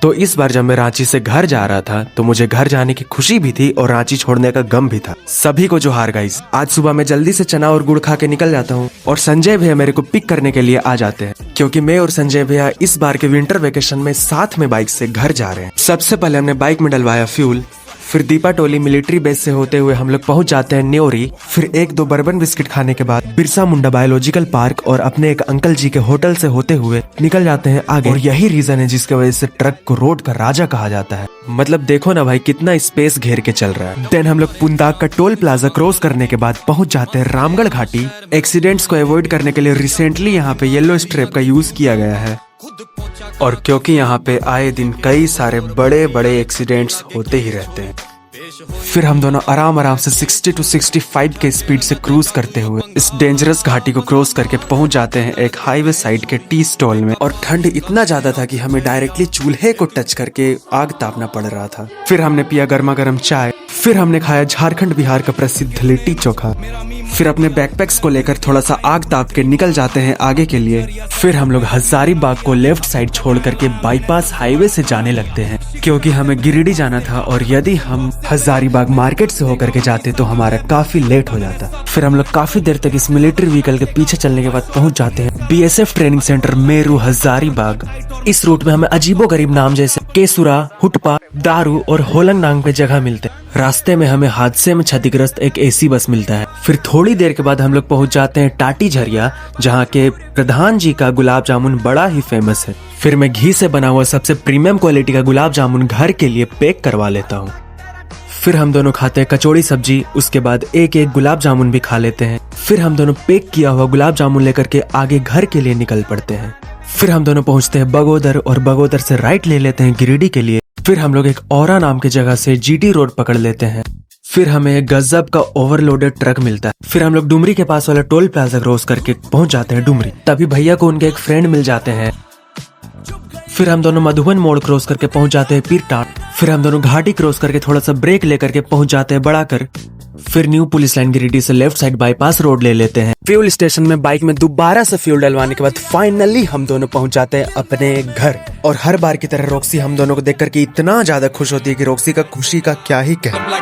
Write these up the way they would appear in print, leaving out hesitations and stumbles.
तो इस बार जब मैं रांची से घर जा रहा था तो मुझे घर जाने की खुशी भी थी और रांची छोड़ने का गम भी था। सभी को जोहार गाइस। आज सुबह मैं जल्दी से चना और गुड़ खा के निकल जाता हूँ और संजय भैया मेरे को पिक करने के लिए आ जाते हैं, क्योंकि मैं और संजय भैया इस बार के विंटर वेकेशन में साथ में बाइक से घर जा रहे हैं। सबसे पहले हमने बाइक में डलवाया फ्यूल, फिर दीपा टोली मिलिट्री बेस से होते हुए हम लोग पहुंच जाते हैं न्योरी। फिर एक दो बर्बन बिस्किट खाने के बाद बिरसा मुंडा बायोलॉजिकल पार्क और अपने एक अंकल जी के होटल से होते हुए निकल जाते हैं आगे। और यही रीजन है जिसकी वजह से ट्रक को रोड का राजा कहा जाता है। मतलब देखो ना भाई कितना स्पेस घेर के चल रहा है। देन हम लोग पुंदाग का टोल प्लाजा क्रॉस करने के बाद पहुंच जाते हैं रामगढ़ घाटी। एक्सीडेंट्स को अवॉइड करने के लिए रिसेंटली यहाँ पे येलो स्ट्रिप का यूज किया गया है, और क्योंकि यहाँ पे आए दिन कई सारे बड़े बड़े एक्सीडेंट्स होते ही रहते हैं। फिर हम दोनों आराम से 60 to 65 के स्पीड से क्रूज करते हुए इस डेंजरस घाटी को क्रॉस करके पहुंच जाते हैं एक हाईवे साइड के टी स्टॉल में। और ठंड इतना ज्यादा था कि हमें डायरेक्टली चूल्हे को टच करके आग तापना पड़ रहा था। फिर हमने पिया गर्मा गर्म चाय, फिर हमने खाया झारखंड बिहार का प्रसिद्ध लिट्टी चोखा। फिर अपने बैकपैक्स को लेकर थोड़ा सा आग ताप के निकल जाते हैं आगे के लिए। फिर हम लोग हजारीबाग को लेफ्ट साइड छोड़ करके बाईपास हाईवे से जाने लगते हैं, क्योंकि हमें गिरिडीह जाना था और यदि हम हजारीबाग मार्केट से होकर के जाते तो हमारा काफी लेट हो जाता। फिर हम लोग काफी देर तक इस मिलिट्री व्हीकल के पीछे चलने के बाद पहुंच जाते हैं BSF training centre Meru Hazaribagh. इस रूट में हमें अजीबोगरीब नाम जैसे केसुरा, हुटपा, दारू और होलंग नाम के जगह मिलते हैं। रास्ते में हमें हादसे में क्षतिग्रस्त एक AC बस मिलता है। फिर थोड़ी देर के बाद हम लोग पहुंच जाते हैं टाटी झरिया, जहाँ के प्रधान जी का गुलाब जामुन बड़ा ही फेमस है। फिर मैं घी से बना हुआ सबसे प्रीमियम क्वालिटी का गुलाब जामुन घर के लिए पैक करवा लेता हूँ। फिर हम दोनों खाते हैं कचौड़ी सब्जी, उसके बाद एक एक गुलाब जामुन भी खा लेते हैं। फिर हम दोनों पैक किया हुआ गुलाब जामुन लेकर के आगे घर के लिए निकल पड़ते हैं। फिर हम दोनों पहुंचते हैं बगोदर और बगोदर से राइट ले लेते हैं गिरिडीह के लिए। फिर हम लोग एक औरा नाम की जगह से GT रोड पकड़ लेते हैं। फिर हमें एक गजब का ओवरलोडेड ट्रक मिलता है। फिर हम लोग डुमरी के पास वाला टोल प्लाजा क्रॉस करके पहुंच जाते हैं डुमरी। तभी भैया को उनके एक फ्रेंड मिल जाते हैं। फिर हम दोनों मधुबन मोड़ क्रॉस करके पहुंच जाते हैं पीरटाट। फिर हम दोनों घाटी क्रॉस करके थोड़ा सा ब्रेक लेकर के पहुंच जाते हैं बड़ाकर। फिर न्यू पुलिस लाइन गिरिडीह से लेफ्ट साइड बाईपास रोड ले लेते हैं। फ्यूल स्टेशन में बाइक में दोबारा से फ्यूल डलवाने के बाद फाइनली हम दोनों पहुंच जाते हैं अपने घर। और हर बार की तरह रॉक्सी हम दोनों को देख करके इतना ज्यादा खुश होती है कि रॉक्सी का खुशी का क्या ही कहना।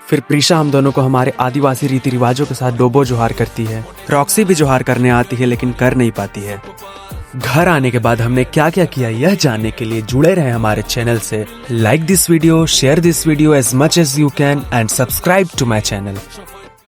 फिर प्रीशा हम दोनों को हमारे आदिवासी रीति रिवाजों के साथ डोबो जोहार करती है। रॉक्सी भी जोहार करने आती है लेकिन कर नहीं पाती है। घर आने के बाद हमने क्या क्या किया यह जानने के लिए जुड़े रहे हमारे चैनल से। Like this video, share this video as much as you can and subscribe to my channel.